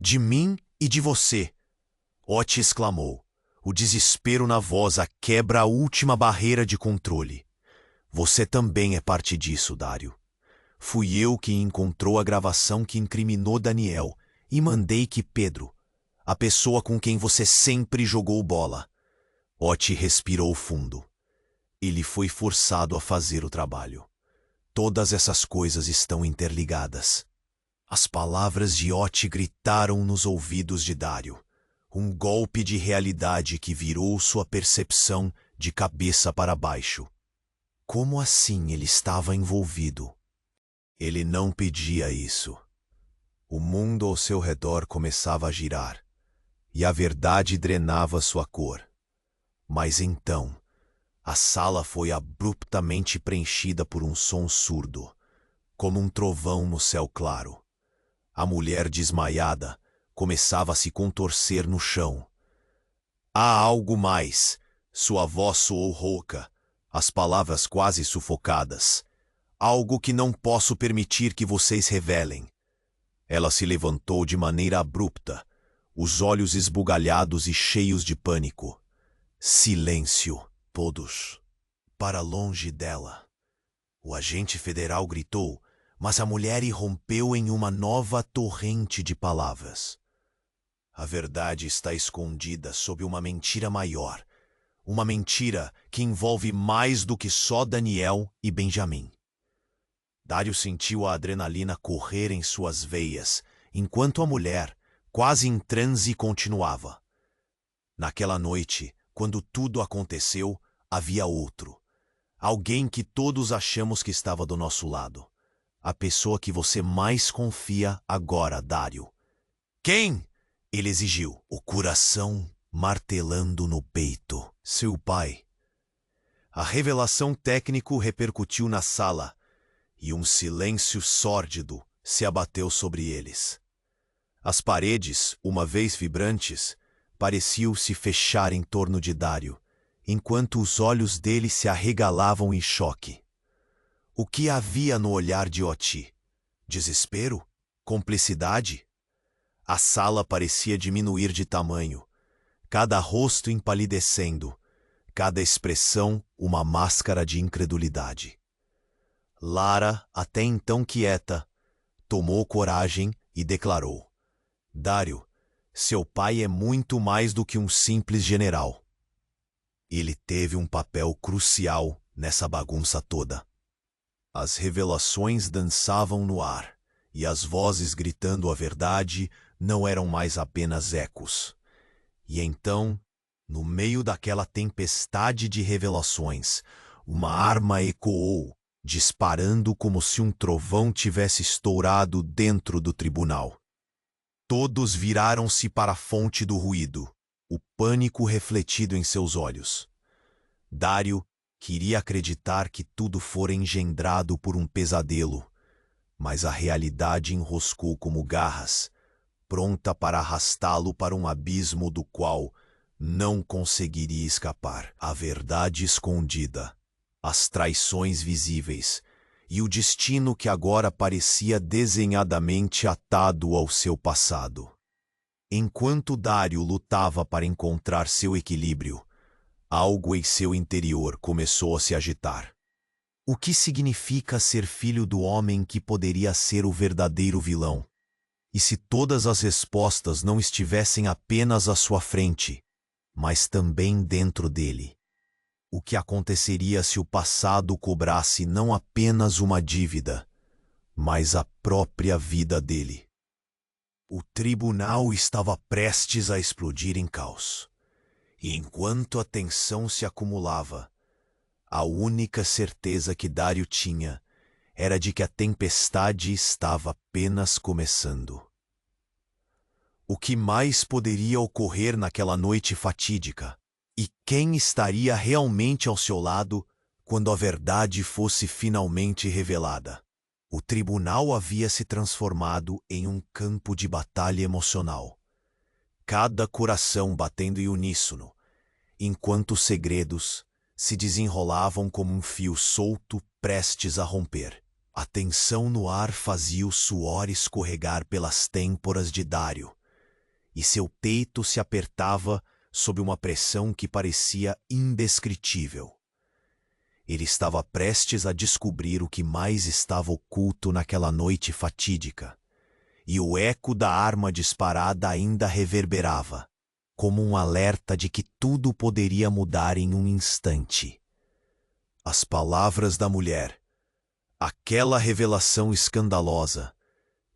"De mim e de você!" Oti exclamou, o desespero na voz a quebra a última barreira de controle. "Você também é parte disso, Dário. Fui eu quem encontrou a gravação que incriminou Daniel e mandei que Pedro, a pessoa com quem você sempre jogou bola." Oti respirou fundo. Ele foi forçado a fazer o trabalho. Todas essas coisas estão interligadas. As palavras de Oti gritaram nos ouvidos de Dário. Um golpe de realidade que virou sua percepção de cabeça para baixo. Como assim ele estava envolvido? Ele não pedia isso. O mundo ao seu redor começava a girar, e a verdade drenava sua cor. Mas então, a sala foi abruptamente preenchida por um som surdo, como um trovão no céu claro. A mulher desmaiada começava a se contorcer no chão. "Há algo mais!" Sua voz soou rouca, as palavras quase sufocadas. "Algo que não posso permitir que vocês revelem." Ela se levantou de maneira abrupta, os olhos esbugalhados e cheios de pânico. "Silêncio, todos!" Para longe dela. O agente federal gritou, mas a mulher irrompeu em uma nova torrente de palavras. "A verdade está escondida sob uma mentira maior. Uma mentira que envolve mais do que só Daniel e Benjamin." Dário sentiu a adrenalina correr em suas veias, enquanto a mulher, quase em transe, continuava. Naquela noite, quando tudo aconteceu, havia outro. Alguém que todos achamos que estava do nosso lado. A pessoa que você mais confia agora, Dário. "Quem?" ele exigiu, o coração martelando no peito. "Seu pai." A revelação técnica repercutiu na sala, e um silêncio sórdido se abateu sobre eles. As paredes, uma vez vibrantes, pareciam se fechar em torno de Dário, enquanto os olhos dele se arregalavam em choque. O que havia no olhar de Oti? Desespero? Complicidade? A sala parecia diminuir de tamanho, cada rosto empalidecendo, cada expressão uma máscara de incredulidade. Lara, até então quieta, tomou coragem e declarou: "Dário, seu pai é muito mais do que um simples general. Ele teve um papel crucial nessa bagunça toda." As revelações dançavam no ar, e as vozes gritando a verdade não eram mais apenas ecos. E então, no meio daquela tempestade de revelações, uma arma ecoou, disparando como se um trovão tivesse estourado dentro do tribunal. Todos viraram-se para a fonte do ruído, o pânico refletido em seus olhos. Dário queria acreditar que tudo fora engendrado por um pesadelo, mas a realidade enroscou como garras, pronta para arrastá-lo para um abismo do qual não conseguiria escapar. A verdade escondida, as traições visíveis e o destino que agora parecia desenhadamente atado ao seu passado. Enquanto Dário lutava para encontrar seu equilíbrio, algo em seu interior começou a se agitar. O que significa ser filho do homem que poderia ser o verdadeiro vilão? E se todas as respostas não estivessem apenas à sua frente, mas também dentro dele? O que aconteceria se o passado cobrasse não apenas uma dívida, mas a própria vida dele? O tribunal estava prestes a explodir em caos. E enquanto a tensão se acumulava, a única certeza que Dário tinha era de que a tempestade estava apenas começando. O que mais poderia ocorrer naquela noite fatídica? E quem estaria realmente ao seu lado quando a verdade fosse finalmente revelada? O tribunal havia se transformado em um campo de batalha emocional. Cada coração batendo em uníssono, enquanto os segredos se desenrolavam como um fio solto prestes a romper. A tensão no ar fazia o suor escorregar pelas têmporas de Dário, e seu peito se apertava sob uma pressão que parecia indescritível. Ele estava prestes a descobrir o que mais estava oculto naquela noite fatídica, e o eco da arma disparada ainda reverberava, como um alerta de que tudo poderia mudar em um instante. As palavras da mulher, aquela revelação escandalosa,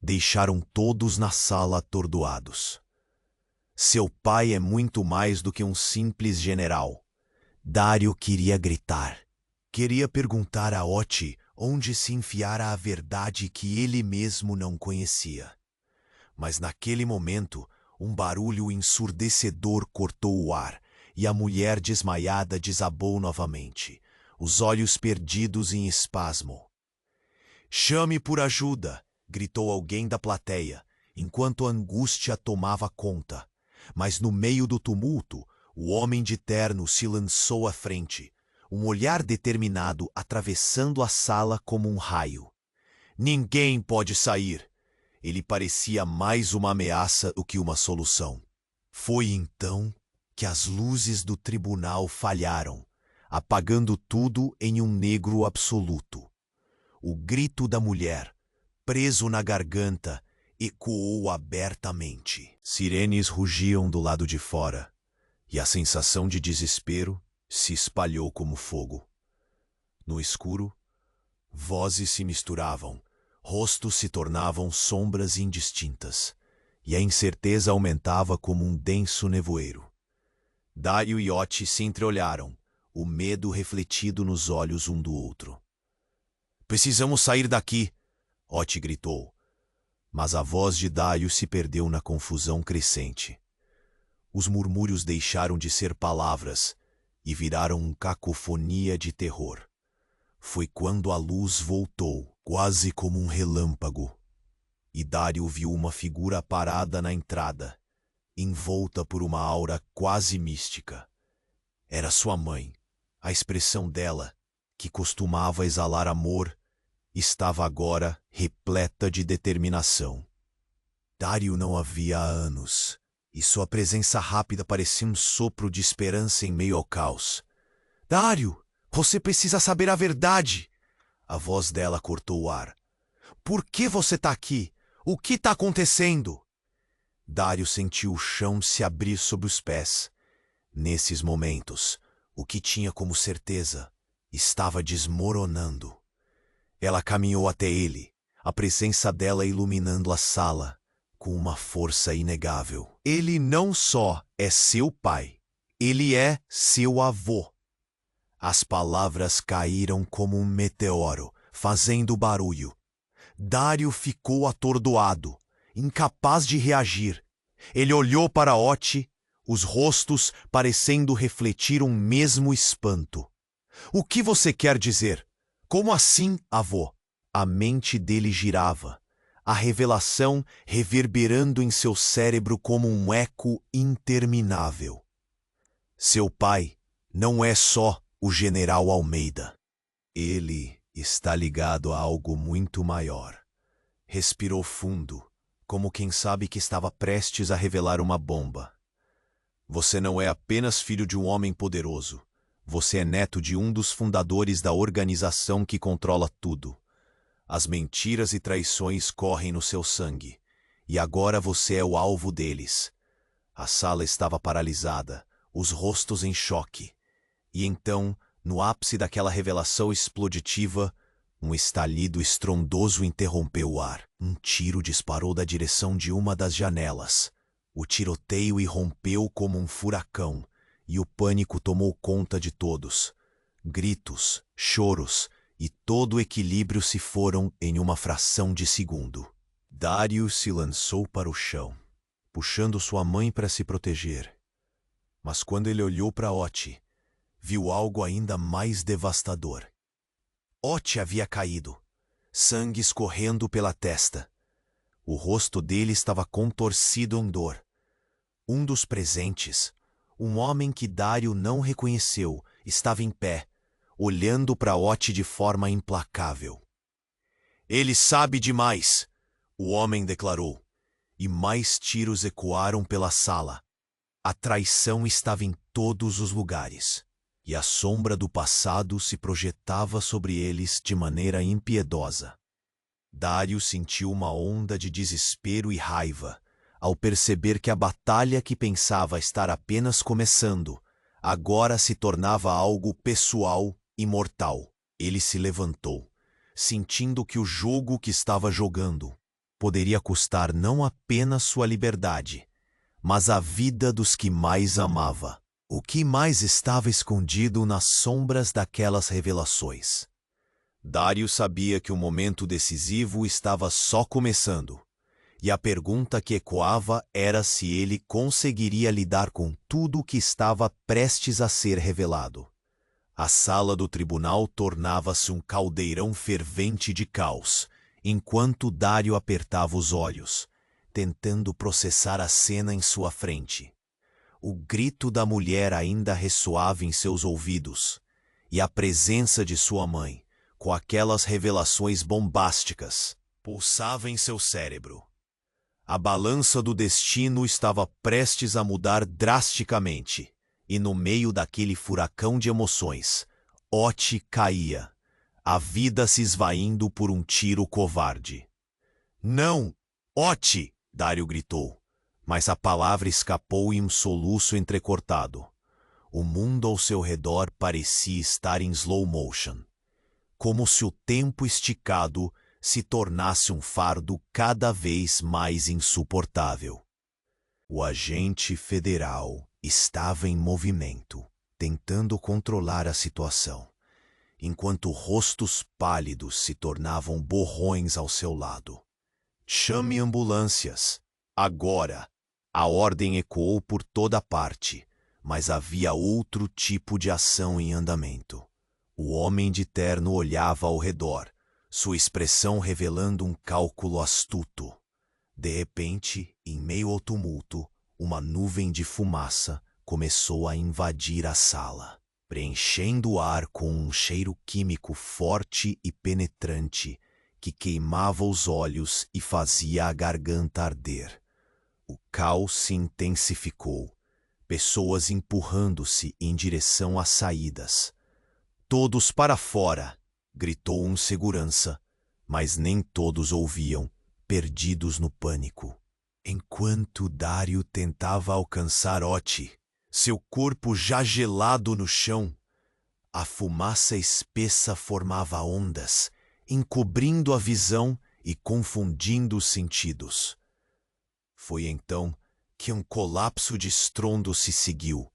deixaram todos na sala atordoados. Seu pai é muito mais do que um simples general. Dário queria gritar. Queria perguntar a Oti onde se enfiara a verdade que ele mesmo não conhecia. Mas naquele momento, um barulho ensurdecedor cortou o ar, e a mulher desmaiada desabou novamente, os olhos perdidos em espasmo. "Chame por ajuda!" gritou alguém da plateia, enquanto a angústia tomava conta. Mas no meio do tumulto, o homem de terno se lançou à frente, um olhar determinado atravessando a sala como um raio. "Ninguém pode sair!" Ele parecia mais uma ameaça do que uma solução. Foi então que as luzes do tribunal falharam, apagando tudo em um negro absoluto. O grito da mulher, preso na garganta, ecoou abertamente. Sirenes rugiam do lado de fora, e a sensação de desespero se espalhou como fogo. No escuro, vozes se misturavam, rostos se tornavam sombras indistintas, e a incerteza aumentava como um denso nevoeiro. Dário e Oti se entreolharam, o medo refletido nos olhos um do outro. "Precisamos sair daqui!" Oti gritou. Mas a voz de Dário se perdeu na confusão crescente. Os murmúrios deixaram de ser palavras e viraram uma cacofonia de terror. Foi quando a luz voltou, quase como um relâmpago, e Dário viu uma figura parada na entrada, envolta por uma aura quase mística. Era sua mãe. A expressão dela, que costumava exalar amor, estava agora repleta de determinação. Dário não a via há anos, e sua presença rápida parecia um sopro de esperança em meio ao caos. "Dário, você precisa saber a verdade!" A voz dela cortou o ar. "Por que você está aqui? O que está acontecendo?" Dário sentiu o chão se abrir sob os pés. Nesses momentos, o que tinha como certeza estava desmoronando. Ela caminhou até ele, a presença dela iluminando a sala com uma força inegável. "Ele não só é seu pai, ele é seu avô." As palavras caíram como um meteoro, fazendo barulho. Dário ficou atordoado, incapaz de reagir. Ele olhou para Oti, os rostos parecendo refletir um mesmo espanto. O que você quer dizer? Como assim, avô? A mente dele girava, a revelação reverberando em seu cérebro como um eco interminável. Seu pai não é só o general Almeida. Ele está ligado a algo muito maior. Respirou fundo, como quem sabe que estava prestes a revelar uma bomba. Você não é apenas filho de um homem poderoso. Você é neto de um dos fundadores da organização que controla tudo. As mentiras e traições correm no seu sangue, e agora você é o alvo deles. A sala estava paralisada, os rostos em choque. E então, no ápice daquela revelação exploditiva, um estalido estrondoso interrompeu o ar. Um tiro disparou da direção de uma das janelas. O tiroteio irrompeu como um furacão, e o pânico tomou conta de todos. Gritos, choros e todo o equilíbrio se foram em uma fração de segundo. Dário se lançou para o chão, puxando sua mãe para se proteger. Mas quando ele olhou para Oti, viu algo ainda mais devastador. Oti havia caído, sangue escorrendo pela testa. O rosto dele estava contorcido em dor. Um dos presentes, um homem que Dário não reconheceu, estava em pé, olhando para Oti de forma implacável. Ele sabe demais, o homem declarou, e mais tiros ecoaram pela sala. A traição estava em todos os lugares, e a sombra do passado se projetava sobre eles de maneira impiedosa. Dário sentiu uma onda de desespero e raiva, ao perceber que a batalha que pensava estar apenas começando, agora se tornava algo pessoal e mortal. Ele se levantou, sentindo que o jogo que estava jogando poderia custar não apenas sua liberdade, mas a vida dos que mais amava. O que mais estava escondido nas sombras daquelas revelações? Dário sabia que o momento decisivo estava só começando, e a pergunta que ecoava era se ele conseguiria lidar com tudo o que estava prestes a ser revelado. A sala do tribunal tornava-se um caldeirão fervente de caos, enquanto Dário apertava os olhos, tentando processar a cena em sua frente. O grito da mulher ainda ressoava em seus ouvidos, e a presença de sua mãe, com aquelas revelações bombásticas, pulsava em seu cérebro. A balança do destino estava prestes a mudar drasticamente, e no meio daquele furacão de emoções, Oti caía, a vida se esvaindo por um tiro covarde. Não! Oti! Dário gritou, mas a palavra escapou em um soluço entrecortado. O mundo ao seu redor parecia estar em slow motion, como se o tempo esticado se tornasse um fardo cada vez mais insuportável. O agente federal estava em movimento, tentando controlar a situação, enquanto rostos pálidos se tornavam borrões ao seu lado. Chame ambulâncias. Agora! A ordem ecoou por toda parte, mas havia outro tipo de ação em andamento. O homem de terno olhava ao redor, sua expressão revelando um cálculo astuto. De repente, em meio ao tumulto, uma nuvem de fumaça começou a invadir a sala, preenchendo o ar com um cheiro químico forte e penetrante que queimava os olhos e fazia a garganta arder. O caos se intensificou, pessoas empurrando-se em direção às saídas. "Todos para fora!" gritou um segurança, mas nem todos ouviam, perdidos no pânico. Enquanto Dário tentava alcançar Oti, seu corpo já gelado no chão, a fumaça espessa formava ondas, encobrindo a visão e confundindo os sentidos. Foi então que um colapso de estrondo se seguiu,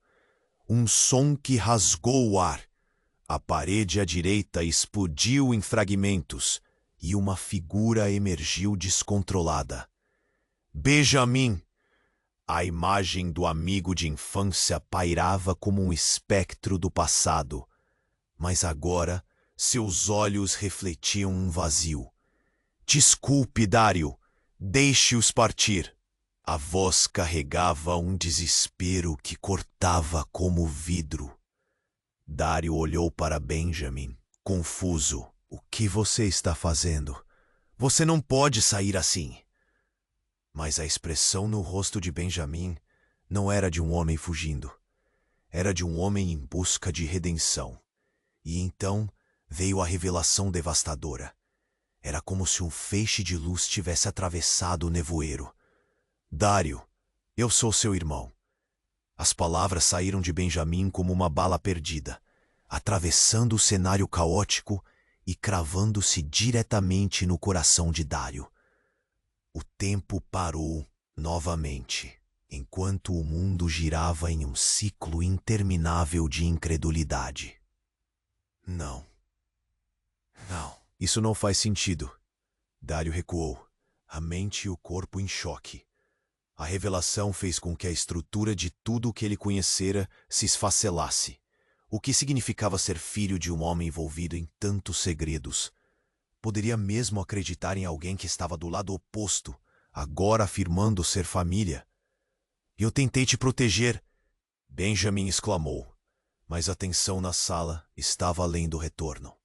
um som que rasgou o ar, A parede à direita explodiu em fragmentos e uma figura emergiu descontrolada. Benjamin! A imagem do amigo de infância pairava como um espectro do passado, mas agora seus olhos refletiam um vazio. Desculpe, Dario. Deixe-os partir. A voz carregava um desespero que cortava como vidro. Dario olhou para Benjamin, confuso. O que você está fazendo? Você não pode sair assim. Mas a expressão no rosto de Benjamin não era de um homem fugindo. Era de um homem em busca de redenção. E então veio a revelação devastadora. Era como se um feixe de luz tivesse atravessado o nevoeiro. Dario, eu sou seu irmão. As palavras saíram de Benjamin como uma bala perdida, atravessando o cenário caótico e cravando-se diretamente no coração de Dario. O tempo parou novamente, enquanto o mundo girava em um ciclo interminável de incredulidade. Não. Isso não faz sentido. Dario recuou, a mente e o corpo em choque. A revelação fez com que a estrutura de tudo o que ele conhecera se esfacelasse. O que significava ser filho de um homem envolvido em tantos segredos? Poderia mesmo acreditar em alguém que estava do lado oposto, agora afirmando ser família. Eu tentei te proteger, Benjamin exclamou, mas a tensão na sala estava além do retorno.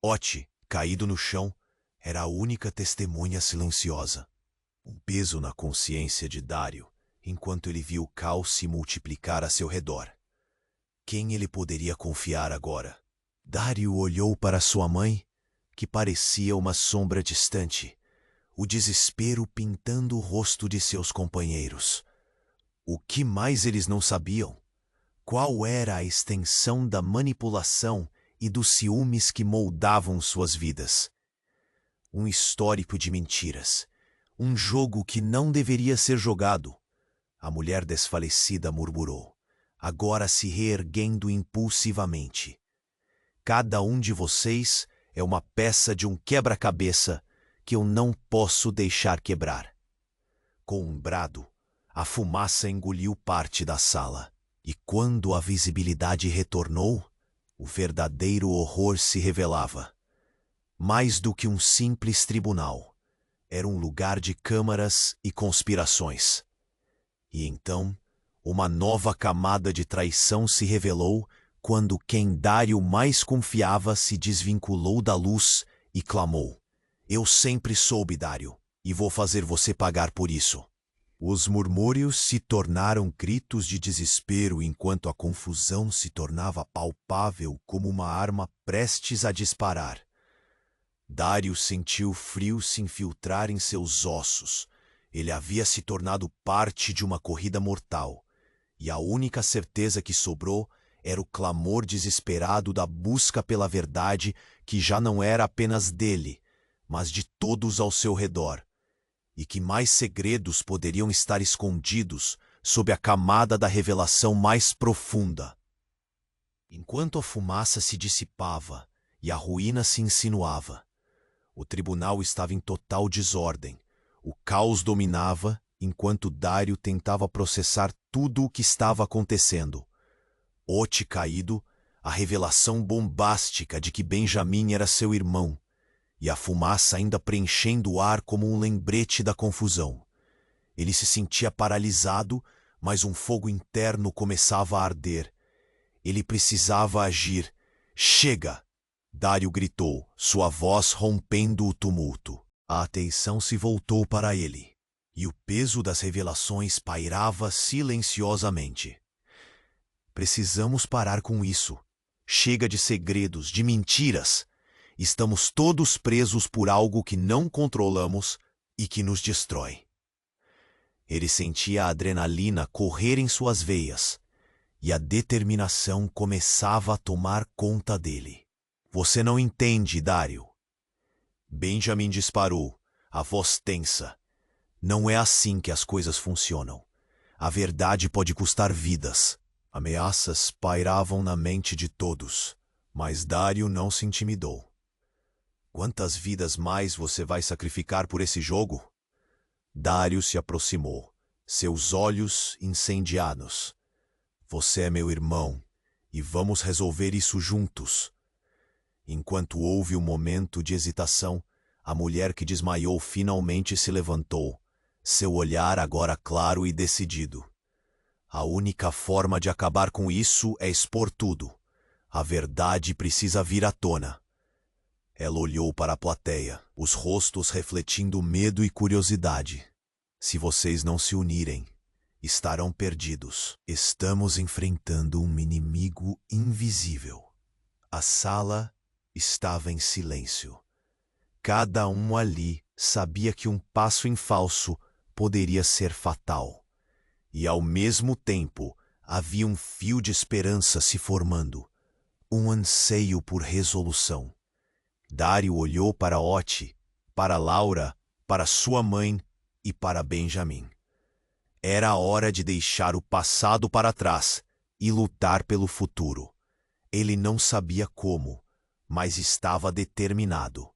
Oti, caído no chão, era a única testemunha silenciosa. Um peso na consciência de Dario, enquanto ele viu o caos se multiplicar a seu redor. Quem ele poderia confiar agora? Dario olhou para sua mãe, que parecia uma sombra distante, o desespero pintando o rosto de seus companheiros. O que mais eles não sabiam? Qual era a extensão da manipulação e dos ciúmes que moldavam suas vidas? Um histórico de mentiras. Um jogo que não deveria ser jogado. A mulher desfalecida murmurou, agora se reerguendo impulsivamente. Cada um de vocês é uma peça de um quebra-cabeça que eu não posso deixar quebrar. Com um brado, a fumaça engoliu parte da sala. E quando a visibilidade retornou, o verdadeiro horror se revelava. Mais do que um simples tribunal, era um lugar de câmaras e conspirações. E então, uma nova camada de traição se revelou quando quem Dario mais confiava se desvinculou da luz e clamou: Eu sempre soube, Dario, e vou fazer você pagar por isso. Os murmúrios se tornaram gritos de desespero enquanto a confusão se tornava palpável como uma arma prestes a disparar. Dario sentiu o frio se infiltrar em seus ossos. Ele havia se tornado parte de uma corrida mortal, e a única certeza que sobrou era o clamor desesperado da busca pela verdade que já não era apenas dele, mas de todos ao seu redor. E que mais segredos poderiam estar escondidos sob a camada da revelação mais profunda. Enquanto a fumaça se dissipava e a ruína se insinuava, o tribunal estava em total desordem. O caos dominava enquanto Dario tentava processar tudo o que estava acontecendo. Oti caído, a revelação bombástica de que Benjamin era seu irmão, e a fumaça ainda preenchendo o ar como um lembrete da confusão. Ele se sentia paralisado, mas um fogo interno começava a arder. Ele precisava agir. Chega! Dario gritou, sua voz rompendo o tumulto. A atenção se voltou para ele, e o peso das revelações pairava silenciosamente. Precisamos parar com isso. Chega de segredos, de mentiras. Estamos todos presos por algo que não controlamos e que nos destrói. Ele sentia a adrenalina correr em suas veias, e a determinação começava a tomar conta dele. Você não entende, Dario. Benjamin disparou, a voz tensa. Não é assim que as coisas funcionam. A verdade pode custar vidas. Ameaças pairavam na mente de todos, Mas Dário não se intimidou. Quantas vidas mais você vai sacrificar por esse jogo? Dário se aproximou, seus olhos incendiados. Você é meu irmão, e vamos resolver isso juntos. Enquanto houve um momento de hesitação, a mulher que desmaiou finalmente se levantou, seu olhar agora claro e decidido. A única forma de acabar com isso é expor tudo. A verdade precisa vir à tona. Ela olhou para a plateia, os rostos refletindo medo e curiosidade. Se vocês não se unirem, estarão perdidos. Estamos enfrentando um inimigo invisível. A sala estava em silêncio. Cada um ali sabia que um passo em falso poderia ser fatal. E ao mesmo tempo havia um fio de esperança se formando, um anseio por resolução. Dário olhou para Oti, para Laura, para sua mãe e para Benjamin. Era a hora de deixar o passado para trás e lutar pelo futuro. Ele não sabia como, mas estava determinado.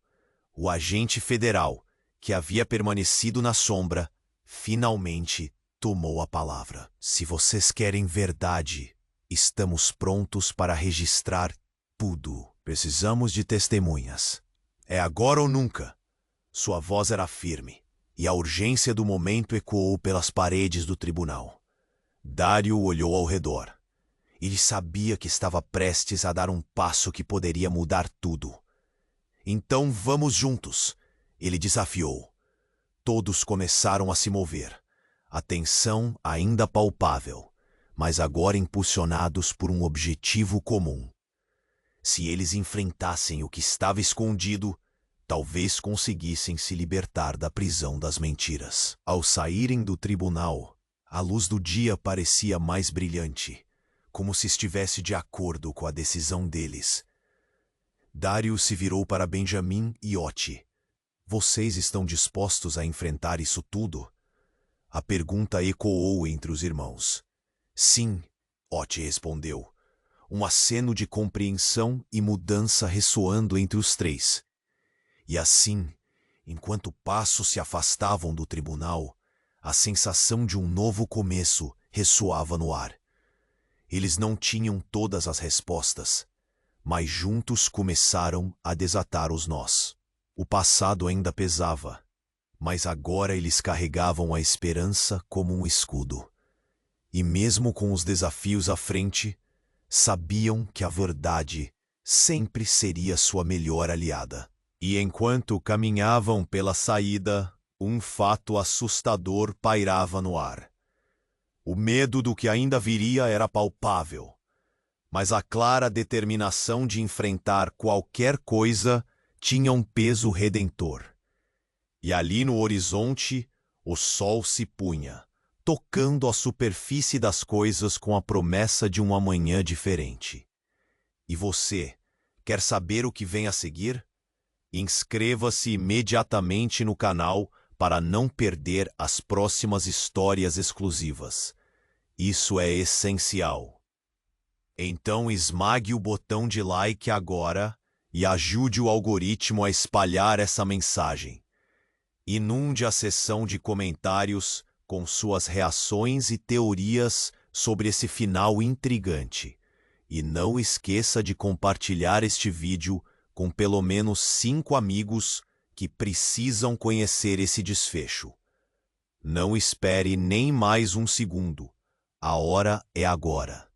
O agente federal, que havia permanecido na sombra, finalmente tomou a palavra. Se vocês querem verdade, estamos prontos para registrar tudo. Precisamos de testemunhas. É agora ou nunca. Sua voz era firme, e a urgência do momento ecoou pelas paredes do tribunal. Dário olhou ao redor. Ele sabia que estava prestes a dar um passo que poderia mudar tudo. Então vamos juntos, ele desafiou. Todos começaram a se mover. A tensão ainda palpável, mas agora impulsionados por um objetivo comum. Se eles enfrentassem o que estava escondido, talvez conseguissem se libertar da prisão das mentiras. Ao saírem do tribunal, a luz do dia parecia mais brilhante, como se estivesse de acordo com a decisão deles. Dário se virou para Benjamin e Oti. Vocês estão dispostos a enfrentar isso tudo? A pergunta ecoou entre os irmãos. Sim, Oti respondeu, um aceno de compreensão e mudança ressoando entre os três. E assim, enquanto passos se afastavam do tribunal, a sensação de um novo começo ressoava no ar. Eles não tinham todas as respostas, mas juntos começaram a desatar os nós. O passado ainda pesava, mas agora eles carregavam a esperança como um escudo. E mesmo com os desafios à frente, sabiam que a verdade sempre seria sua melhor aliada. E enquanto caminhavam pela saída, um fato assustador pairava no ar. O medo do que ainda viria era palpável, mas a clara determinação de enfrentar qualquer coisa tinha um peso redentor. E ali no horizonte, o sol se punha, tocando a superfície das coisas com a promessa de um amanhã diferente. E você, quer saber o que vem a seguir? Inscreva-se imediatamente no canal para não perder as próximas histórias exclusivas. Isso é essencial. Então esmague o botão de like agora e ajude o algoritmo a espalhar essa mensagem. Inunde a seção de comentários com suas reações e teorias sobre esse final intrigante. E não esqueça de compartilhar este vídeo com pelo menos 5 amigos que precisam conhecer esse desfecho. Não espere nem mais um segundo. A hora é agora.